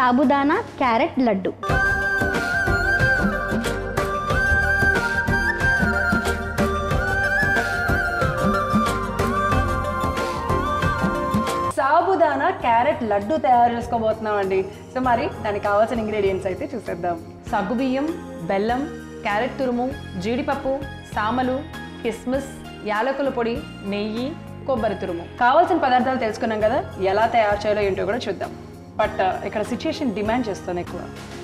Sabudana carrot laddu. Sabudana carrot laddu తయారు చేసుకోబోతున్నామండి. So మరి దానికి కావాల్సిన ఇంగ్రీడియంట్స్ అయితే చూసేద్దాం. సగ్గుబియ్యం, బెల్లం, క్యారెట్ తురుము, జీడిపప్పు, సామలు, కిస్మిస్, యాలకుల పొడి, నెయ్యి, కొబ్బరి తురుము. కావాల్సిన పదార్థాలు తెలుసుకున్నాం కదా, ఎలా తయారు చేయాలో ఏంటో కూడా చూద్దాం. బట్ ఇక్కడ సిచ్యుయేషన్ డిమాండ్ చేస్తాను ఎక్కువ.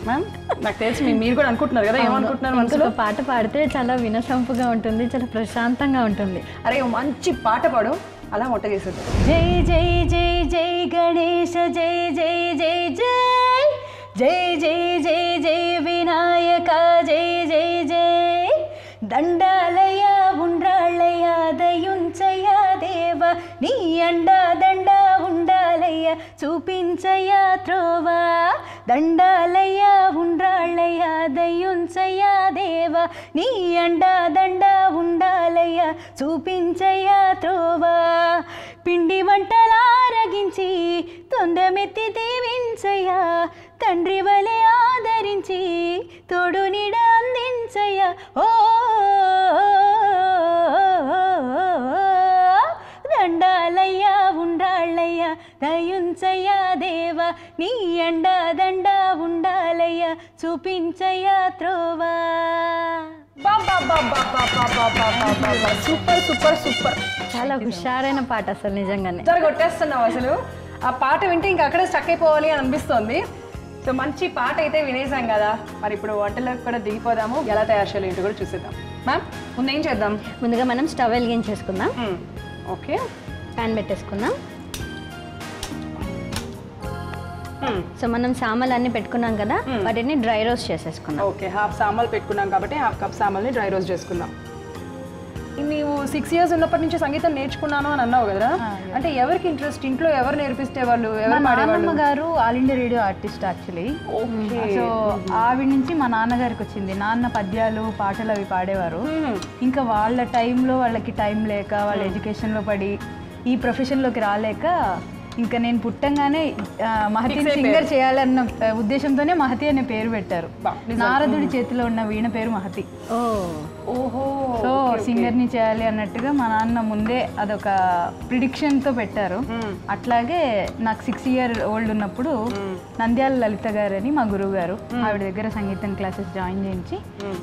మ్యామ్ నాకు తెలిసి మీరు కూడా అనుకుంటున్నారు కదా, ఏమనుకుంటున్నారు? మనసులో పాట పాడితే చాలా వినసంపుగా ఉంటుంది, చాలా ప్రశాంతంగా ఉంటుంది. అరే మంచి పాట పాడు, అలా వంట చేసేద్దాం. జై జై జై జై గణేశ జై జై జై జై జై జై జై జై వినాయక జై జై జై దండాలయ ఉండ్రాళ్ళయ దయుంచయ దేవ నీ అండా దండ ఉండాలయ్య చూపించయ త్రోవా దండాలయ ఉండ్రాళ్ళయ దయుంచయ దేవ నీ అండా దండ ఉండాలయ్య చూపించయ త్రోవా పిండి వంటలారగించి తొందమెత్తి దీవించయ తండ్రి వలె ఆదరించి తోడు నీడ అందించయ ఓ దండాలయ్య ఉండాళ్ళయ్య దయుంచయ దేవ నీ అండా దండ ఉండాలయ్య చూపించయ త్రోవా. సూపర్ సూపర్ సూపర్, చాలా హుషారైన పాట అసలు, నిజంగానే కొట్టేస్తున్నావు అసలు. ఆ పాట వింటే ఇంకా అక్కడే స్టక్ అయిపోవాలి అని అనిపిస్తుంది. సో మంచి పాట అయితే వినేసాం కదా, మరి ఇప్పుడు వంటలకు కూడా దిగిపోదాము. ఎలా తయారు చేయాలి ఏంటో కూడా చూసేద్దాం. మ్యామ్ ముందు ఏం చేద్దాం? ముందుగా మనం స్టవ్ వెలిగించేసుకుందాం. ఓకే, ప్యాన్ పెట్టేసుకుందాం. సో మనం సామాన్లు అన్ని పెట్టుకున్నాం కదా, వాటిని డ్రై రోస్ట్ చేసేసుకున్నాం. ఓకే, హాఫ్ సామాన్లు పెట్టుకున్నాం కాబట్టి హాఫ్ కప్ సామాన్ని డ్రై రోస్ట్ చేసుకుందాం. నీవు 6 years ఉన్నప్పటి నుంచి సంగీతం నేర్చుకున్నాను అని అన్నావు కదా, అంటే ఎవరికి ఇంట్రెస్ట్? ఇంట్లో ఎవరు నేర్పిస్తే వాళ్ళు? ఎవరు నాన్నమ్మ గారు all India radio artist actually. So ఆవిడ నుంచి మా నాన్నగారికి వచ్చింది. నాన్న పద్యాలు పాటలు అవి పాడేవారు. ఇంకా వాళ్ళ టైంలో వాళ్ళకి టైం లేక వాళ్ళ ఎడ్యుకేషన్లో పడి ఈ ప్రొఫెషన్లోకి రాలేక ఇంకా నేను పుట్టంగానే మహతిని సింగర్ చేయాలన్న ఉద్దేశంతోనే మహతి అనే పేరు పెట్టారు. నారదుడి చేతిలో ఉన్న వీణ పేరు మహతి. ఓహో, సో సింగర్ని చేయాలి అన్నట్టుగా మా నాన్న ముందే అదొక ప్రిడిక్షన్తో పెట్టారు. అట్లాగే నాకు 6 year old ఉన్నప్పుడు నంద్యాల లలిత గారు అని మా గురువు గారు, ఆవిడ దగ్గర సంగీతం క్లాసెస్ జాయిన్ చేయించి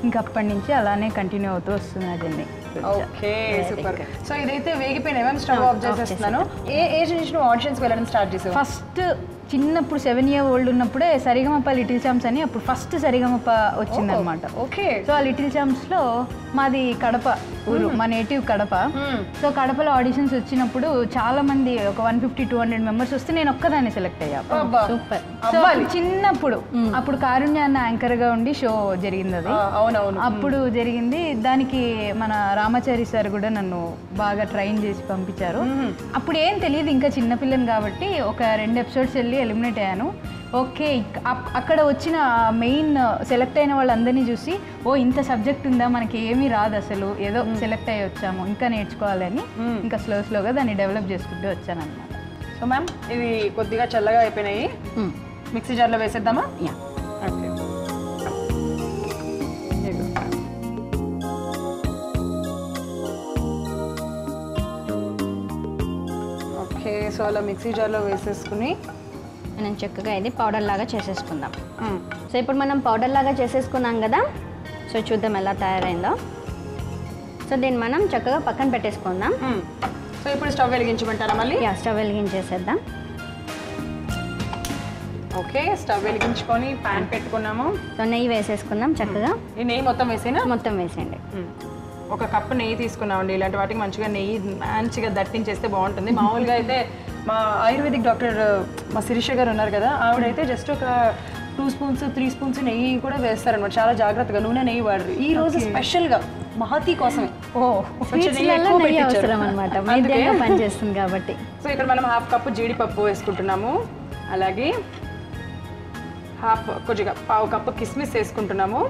ఇంకా అప్పటి నుంచి అలానే కంటిన్యూ అవుతూ వస్తుంది అదండి. Okay super. సో ఇదైతే వేగిపోయిన ఏమేమి స్టవ్ ఆఫ్ చేసేస్తున్నాను. ఏ ఏజ్ నుంచి నువ్వు ఆడిషన్స్ వెళ్ళడం స్టార్ట్ చేసావు? ఫస్ట్ చిన్నప్పుడు 7 year old ఉన్నప్పుడే సరిగమప లిటిల్ ఛాంప్స్ అని అప్పుడు ఫస్ట్ సరిగమప వచ్చిందనమాట. ఓకే, సో ఆ లిటిల్ ఛాంప్స్లో మాది కడప ఊరు, మా నేటివ్ కడప. సో కడపలో ఆడిషన్స్ వచ్చినప్పుడు చాలా మంది ఒక 150-200 members వస్తే నేను ఒక్కదాన్ని సెలెక్ట్ అయ్యా. సూపర్. సో చిన్నప్పుడు అప్పుడు కారుణ్య అన్న యాంకర్ గా ఉండి షో జరిగింది. అది అవునవును అప్పుడు జరిగింది. దానికి మన రామాచారి సార్ కూడా నన్ను బాగా ట్రైన్ చేసి పంపించారు. అప్పుడు ఏం తెలియదు, ఇంకా చిన్నపిల్లని కాబట్టి ఒక 2 episodes వెళ్ళి ఎలిమినేట్ అయ్యాను. ఓకే, అక్కడ వచ్చిన మెయిన్ సెలెక్ట్ అయిన వాళ్ళందరినీ చూసి ఓ ఇంత సబ్జెక్ట్ ఉందా, మనకి ఏమీ రాదు అసలు, ఏదో సెలెక్ట్ అయ్యి వచ్చాము, ఇంకా నేర్చుకోవాలని ఇంకా స్లోగా దాన్ని డెవలప్ చేసుకుంటూ వచ్చాను అనమాట. సో మ్యామ్ ఇవి కొద్దిగా చల్లగా అయిపోయినాయి, మిక్సీ జార్లో వేసేద్దామా? Okay, okay. సో అలా మిక్సీ జార్లో వేసేసుకుని మనం చక్కగా ఇది పౌడర్ లాగా చేసేసుకుందాం. సో ఇప్పుడు మనం పౌడర్ లాగా చేసేసుకున్నాం కదా, సో చూద్దాం ఎలా తయారైందో. సో దీన్ని మనం చక్కగా పక్కన పెట్టేసుకుందాం. సో ఇప్పుడు స్టవ్ వెలిగించమంటారా మళ్ళీ? స్టవ్ వెలిగించేసేద్దాం. ఓకే, స్టవ్ వెలిగించుకొని ప్యాన్ పెట్టుకున్నాము. సో నెయ్యి వేసేసుకుందాం చక్కగా. ఈ నెయ్యి మొత్తం వేసేనా? మొత్తం వేసేయండి. 1 కప్పు నెయ్యి తీసుకున్నామండి. ఇలాంటి వాటికి మంచిగా నెయ్యి మంచిగా దట్టించేస్తే బాగుంటుంది. మామూలుగా అయితే మా ఆయుర్వేదిక్ డాక్టర్ మా శిరీష గారు ఉన్నారు కదా, ఆవిడైతే జస్ట్ ఒక 2 spoons 3 spoons నెయ్యి కూడా వేస్తారనమాట. చాలా జాగ్రత్తగా నూనె నెయ్యి వాడరు. ఈ రోజు స్పెషల్గా మహతి కోసమే అవసరం అనమాట, పనిచేస్తుంది కాబట్టి. సో ఇక్కడ మనం 1/2 కప్పు జీడిపప్పు వేసుకుంటున్నాము. అలాగే కొద్దిగా 1/4 కప్పు కిస్మిస్ వేసుకుంటున్నాము.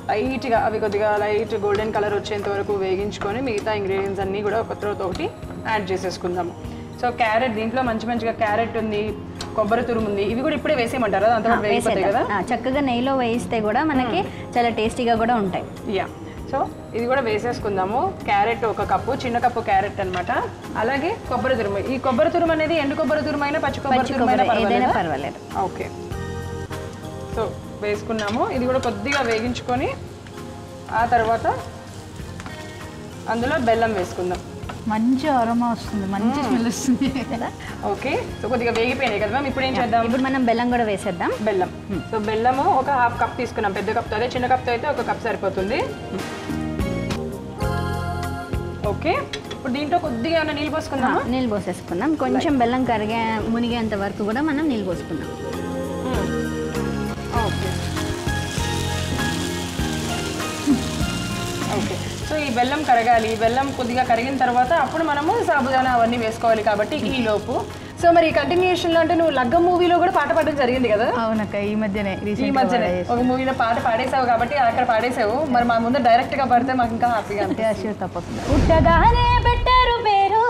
లైట్గా అవి కొద్దిగా లైట్ గోల్డెన్ కలర్ వచ్చేంత వరకు వేగించుకొని మిగతా ఇంగ్రీడియంట్స్ అన్నీ కూడా ఒకటి యాడ్ చేసేసుకుందాము. సో క్యారెట్ దీంట్లో మంచిగా క్యారెట్ ఉంది, కొబ్బరి తురుము ఉంది, ఇవి కూడా ఇప్పుడే వేసేయమంటారా? అంతా వేసిపోతాయి కదా. చక్కగా నెయ్యిలో వేయిస్తే కూడా మనకి చాలా టేస్టీగా కూడా ఉంటాయి. యా, సో ఇది కూడా వేసేసుకుందాము. క్యారెట్ 1 కప్పు, చిన్న కప్పు క్యారెట్ అనమాట. అలాగే కొబ్బరి తురుము. ఈ కొబ్బరి తురుము అనేది ఎండు కొబ్బరి తురుము అయినా పచ్చి కొబ్బరి తురుము అయినా పర్వాలేదు. ఓకే, సో వేసుకున్నాము. ఇది కూడా కొద్దిగా వేగించుకొని ఆ తర్వాత అందులో బెల్లం వేసుకుందాం. మంచి అరోమా వస్తుంది, మంచి స్మెల్ వస్తుంది కదా. ఓకే, సో కొద్దిగా వేగిపోయినాయి కదా మ్యామ్. ఇప్పుడు ఏం చేద్దాం? ఇప్పుడు మనం బెల్లం కూడా వేసేద్దాం. బెల్లం. సో బెల్లము ఒక 1/2 కప్ తీసుకున్నాం. పెద్ద కప్తో, అదే చిన్న కప్తో అయితే 1 కప్ సరిపోతుంది. ఓకే, ఇప్పుడు దీంట్లో కొద్దిగా ఏమైనా నీళ్ళు పోసుకుందాం. నీళ్ళు పోసేసుకుందాం. కొంచెం బెల్లం మునిగేంత వరకు కూడా మనం నీళ్ళు పోసుకుందాం. ఓకే ఓకే, సో ఈ బెల్లం కరగాలి. ఈ బెల్లం కొద్దిగా కరిగిన తర్వాత అప్పుడు మనము సాబుదానా అవన్నీ వేసుకోవాలి. కాబట్టి ఈ లోపు సో మరి కంటిన్యూషన్లో అంటే నువ్వు లగ్గం మూవీలో కూడా పాట పాడడం జరిగింది కదా? అవునక్క, ఈ మధ్యనే ఒక మూవీలో పాట పాడేసావు కాబట్టి అక్కడ పాడేసావు. మరి మా ముందు డైరెక్ట్గా పాడితే మాకు ఇంకా హ్యాపీగా అనిపిస్తుంది. తప్పకుండా. పుట్టగానే పెట్టారు పేరు,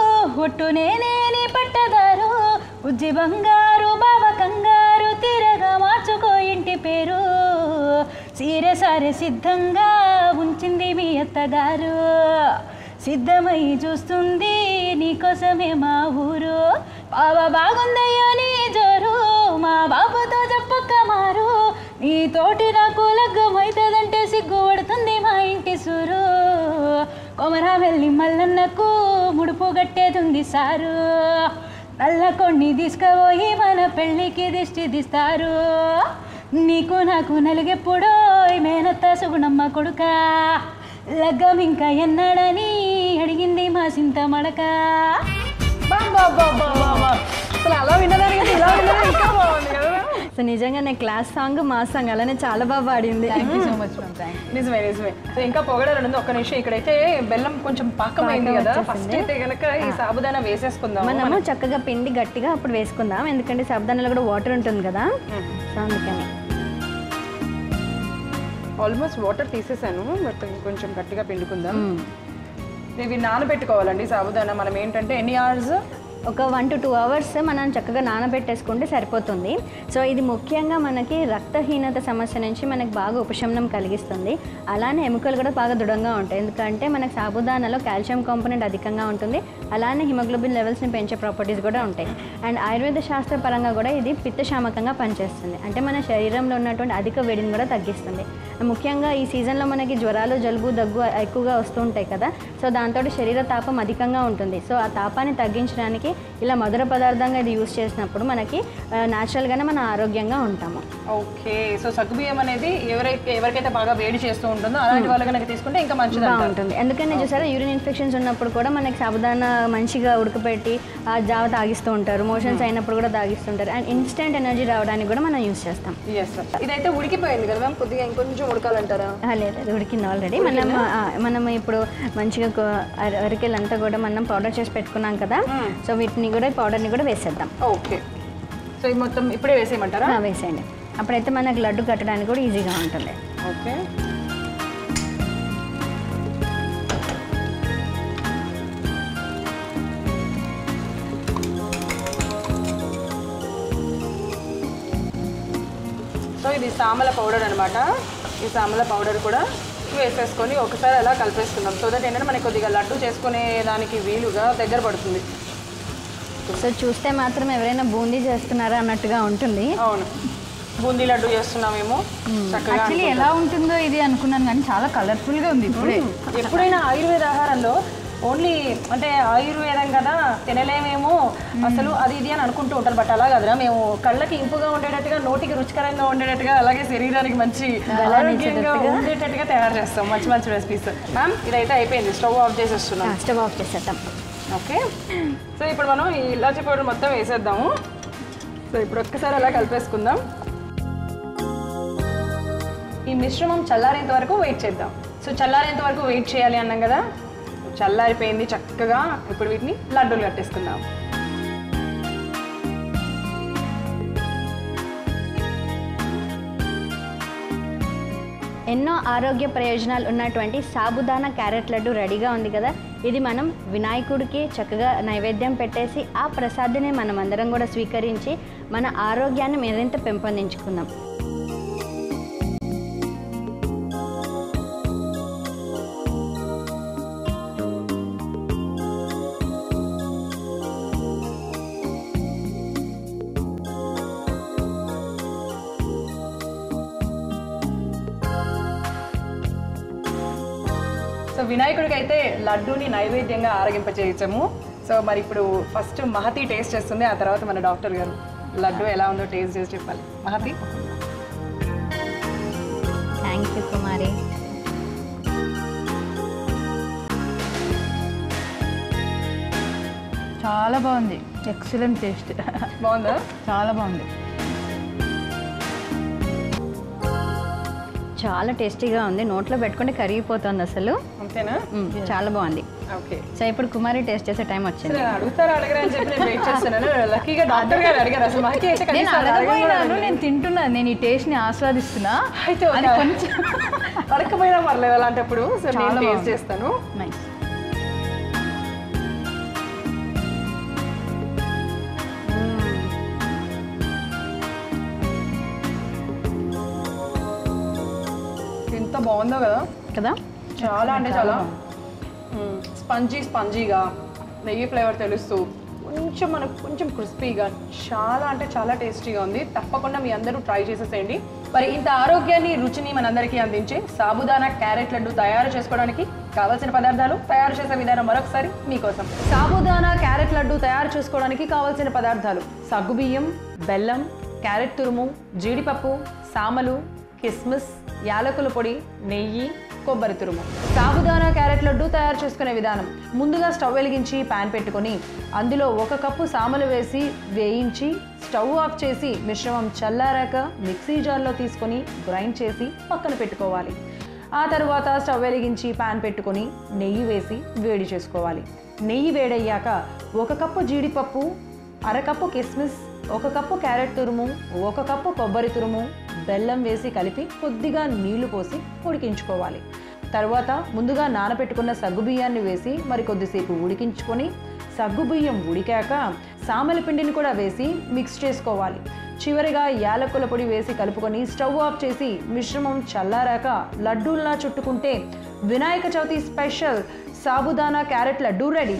ఒట్టు నేనే పట్టదారు, ఉజ్జి బంగారు బావ కంగారు, తీరగా మార్చుకో ఇంటి పేరు, సీరె సారె సిద్ధంగా ఉంచింది మీ అత్తగారు, సిద్ధమై చూస్తుంది నీకోసమే మా ఊరు, బావ బాగుందయ్యో నీ జోరు, మా బాబుతో చెప్పక్క మారు, నీతోటి నాకు లగ్గమైతదంటే సిగ్గుపడుతుంది మా ఇంటి సూరు, కొమరా వెళ్ళి మల్లన్నకు ముడుపు గట్టేదుంది సారు, నల్ల కొన్ని తీసుకుపోయి మన పెళ్ళికి దిష్టి తీస్తారు, నీకు నాకు నలుగెప్పుడో మేనత్త సుగుణమ్మ కొడుక, లగ్గం ఇంకా ఎన్నడని అడిగింది మా సింత మడక. అలా వినదానికి ఇలా వినదా ఇంకా బాగుంది కదా. సో నిజంగానే క్లాస్ సాంగ్, మా సాంగ్ అలానే చాలా బాగా పాడింది. Thank you so much ma'am. Thank you. నిజమే. సో ఇంకా పొగడాలి ఉంది. ఒక్క నిమిషం, ఇక్కడైతే బెల్లం కొంచెం పాకమైంది కదా. ఫస్ట్ అయితే కనుక ఈ సాబుదానా వేసేసుకుందాం. మనము చక్కగా పిండి గట్టిగా అప్పుడు వేసుకుందాం, ఎందుకంటే సాబుదానాలో కూడా వాటర్ ఉంటుంది కదా. సో అందుకని ఆల్మోస్ట్ వాటర్ తీసేసాను, బట్ కొంచెం గట్టిగా పిండుకుందాం. ఇవి నానబెట్టుకోవాలండి సాబుదానా. మనం ఏంటంటే ఎన్ని అవర్స్? ఒక 1 to 2 hours మనం చక్కగా నానబెట్టేసుకుంటే సరిపోతుంది. సో ఇది ముఖ్యంగా మనకి రక్తహీనత సమస్య నుంచి మనకు బాగా ఉపశమనం కలిగిస్తుంది. అలానే ఎముకలు కూడా బాగా దృఢంగా ఉంటాయి, ఎందుకంటే మనకు సాబుదానాలో కాల్షియం కాంపోనెంట్ అధికంగా ఉంటుంది. అలానే హిమోగ్లోబిన్ లెవెల్స్ని పెంచే ప్రాపర్టీస్ కూడా ఉంటాయి. అండ్ ఆయుర్వేద శాస్త్ర పరంగా కూడా ఇది పిత్తశామకంగా పనిచేస్తుంది, అంటే మన శరీరంలో ఉన్నటువంటి అధిక వేడిని కూడా తగ్గిస్తుంది. ముఖ్యంగా ఈ సీజన్లో మనకి జ్వరాలు, జలుబు, దగ్గు ఎక్కువగా వస్తూ ఉంటాయి కదా. సో దాంతో శరీర తాపం అధికంగా ఉంటుంది. సో ఆ తాపాన్ని తగ్గించడానికి ఇలా మధుర పదార్థంగా ఇది యూజ్ చేసినప్పుడు మనకి న్యాచురల్గానే మనం ఆరోగ్యంగా ఉంటాము. ఓకే, సో సగ్గుబియ్యం అనేది ఎవరికైతే బాగా వేడి చేస్తూ ఉంటుందో అలాంటి వాళ్ళు కనుక తీసుకుంటే ఇంకా మంచిగా ఉంటుంది. ఎందుకంటే చూసారా, యూరిన్ ఇన్ఫెక్షన్స్ ఉన్నప్పుడు కూడా మనకి సాబుదానా మంచిగా ఉడకపెట్టి ఆ జావ తాగిస్తూ ఉంటారు, మోషన్స్ అయినప్పుడు కూడా తాగిస్తుంటారు. అండ్ ఇన్స్టెంట్ ఎనర్జీ రావడానికి కూడా మనం యూజ్ చేస్తాం. ఇదైతే ఉడికిపోయింది కదా మ్యామ్, కొద్దిగా ఇంకొంచెం ఉడకాలంటారా? లేదు, అది ఉడికింది ఆల్రెడీ. మనం ఇప్పుడు మంచిగా అరికెలంతా కూడా మనం పౌడర్ చేసి పెట్టుకున్నాం కదా. సో వీటిని కూడా, పౌడర్ని కూడా వేసేద్దాం. ఓకే, సో ఇది మొత్తం ఇప్పుడే వేసేయమంటారా? వేసేయండి, అప్పుడైతే మనకు లడ్డు కట్టడానికి కూడా ఈజీగా ఉంటుంది. ఓకే, సో ఇది సామల పౌడర్ అనమాట. ఈ సామల పౌడర్ కూడా వేసేసుకొని ఒకసారి అలా కలిపేసుకుందాం. సో దట్ ఏంటంటే మనకి కొద్దిగా లడ్డు చేసుకునే దానికి వీలుగా దగ్గర పడుతుంది. సో చూస్తే మాత్రం ఎవరైనా బూందీ చేస్తున్నారా అన్నట్టుగా ఉంటుంది. అవును, బూందీ లడ్డు చేస్తున్నామేమో. యాక్చువల్లీ ఎలా ఉంటుందో ఇది అనుకున్నాను, కానీ చాలా కలర్ఫుల్గా ఉంది. ఎప్పుడైనా ఆయుర్వేద ఆహారంలో ఓన్లీ అంటే ఆయుర్వేదం కదా తినలేమేమో అసలు అది ఇది అని అనుకుంటూ ఉంటారు. బట్ అలా కదరా, మేము కళ్ళకి ఇంపుగా ఉండేటట్టుగా, నోటికి రుచికరంగా ఉండేటట్టుగా, అలాగే శరీరానికి మంచి ఆరోగ్యంగా ఉండేటట్టుగా తయారు చేస్తాం మంచి మంచి రెసిపీస్. మ్యామ్ ఇదైతే అయిపోయింది, స్టవ్ ఆఫ్ చేసేస్తున్నాం. స్టవ్ ఆఫ్ చేసేద్దాం. ఓకే, సో ఇప్పుడు మనం ఈ ఇలాచీ పౌడర్ మొత్తం వేసేద్దాము. సో ఇప్పుడు ఒక్కసారి అలా కలిపేసుకుందాం. ఈ మిశ్రమం చల్లారేంత వరకు వెయిట్ చేద్దాం. సో చల్లారేంత వరకు వెయిట్ చేయాలి అన్నాం కదా, చల్లారిపోయింది చక్కగా. ఇప్పుడు వీటిని లడ్డూలు కట్టేసుకుందాం. ఎన్నో ఆరోగ్య ప్రయోజనాలు ఉన్నటువంటి సాబుదానా క్యారెట్ లడ్డు రెడీగా ఉంది కదా. ఇది మనం వినాయకుడికి చక్కగా నైవేద్యం పెట్టేసి ఆ ప్రసాదాన్ని మనం అందరం కూడా స్వీకరించి మన ఆరోగ్యాన్ని మరింత పెంపొందించుకుందాం. సో వినాయకుడికి అయితే లడ్డూని నైవేద్యంగా ఆరగింపచేయించాము. సో మరి ఇప్పుడు ఫస్ట్ మహతి టేస్ట్ చేస్తుంది, ఆ తర్వాత మన డాక్టర్ గారు లడ్డు ఎలా ఉందో టేస్ట్ చేసి చెప్పాలి. మహతి. థ్యాంక్ యూ కుమారి. చాలా బాగుంది, ఎక్సలెంట్ టేస్ట్. బాగుందా? చాలా బాగుంది. చాలా టేస్టీగా ఉంది, నోట్లో పెట్టుకుంటే కరిగిపోతుంది అసలు. అంతేనా? చాలా బాగుంది. ఓకే. సో ఇప్పుడు కుమారి టేస్ట్ చేసే టైం వచ్చింది. అడుగుతారా అడగరా అని చెప్పి నేను వెయిట్ చేస్తున్నాను. లక్కీగా డాక్టర్ గారు అడిగారు. అసలు మహతి అయితే నేను అడగపోయినాను, నేను తింటున్నాను, నేను ఈ టేస్ట్ని ఆస్వాదిస్తున్నా. అయితే అది కొంచెం అడగకపోయినా పర్లేదు అలాంటప్పుడు. సో నేను చాలా టేస్ట్ బాగుంది. చేస్తాను. నైస్. ఎంత బాగుందో కదా కదా. చాలా అంటే చాలా స్పంజీగా నెయ్యి ఫ్లేవర్ తెలుస్తూ కొంచెం మనకు కొంచెం క్రిస్పీగా చాలా అంటే చాలా టేస్టీగా ఉంది. తప్పకుండా మీ అందరూ ట్రై చేసేసేయండి. మరి ఇంత ఆరోగ్యాన్ని రుచిని మనందరికీ అందించే సాబుదానా క్యారెట్ లడ్డు తయారు చేసుకోవడానికి కావాల్సిన పదార్థాలు, తయారు చేసే విధానం మరొకసారి మీకోసం. సాబుదానా క్యారెట్ లడ్డు తయారు చేసుకోవడానికి కావాల్సిన పదార్థాలు: సగ్గుబియ్యం, బెల్లం, క్యారెట్ తురుము, జీడిపప్పు, సామలు, కిస్మిస్, యాలకుల పొడి, నెయ్యి, కొబ్బరి తురుము. సాబుదానా క్యారెట్ లడ్డు తయారు చేసుకునే విధానం: ముందుగా స్టవ్ వెలిగించి ప్యాన్ పెట్టుకొని అందులో 1 కప్పు సామలు వేసి వేయించి స్టవ్ ఆఫ్ చేసి మిశ్రమం చల్లారాక మిక్సీ జార్లో తీసుకొని గ్రైండ్ చేసి పక్కన పెట్టుకోవాలి. ఆ తర్వాత స్టవ్ వెలిగించి ప్యాన్ పెట్టుకొని నెయ్యి వేసి వేడి చేసుకోవాలి. నెయ్యి వేడయ్యాక 1 కప్పు జీడిపప్పు, 1/2 కప్పు కిస్మిస్, 1 కప్పు క్యారెట్ తురుము, 1 కప్పు కొబ్బరి తురుము, బెల్లం వేసి కలిపి కొద్దిగా నీళ్లు పోసి ఉడికించుకోవాలి. తర్వాత ముందుగా నానబెట్టుకున్న సగ్గుబియ్యాన్ని వేసి మరి కొద్దిసేపు ఉడికించుకొని సగ్గుబియ్యం ఉడికాక సామల పిండిని కూడా వేసి మిక్స్ చేసుకోవాలి. చివరిగా యాలకుల పొడి వేసి కలుపుకొని స్టవ్ ఆఫ్ చేసి మిశ్రమం చల్లారాక లడ్డూల్లా చుట్టుకుంటే Vinayaka Chavithi special sabudana carrot laddu ready.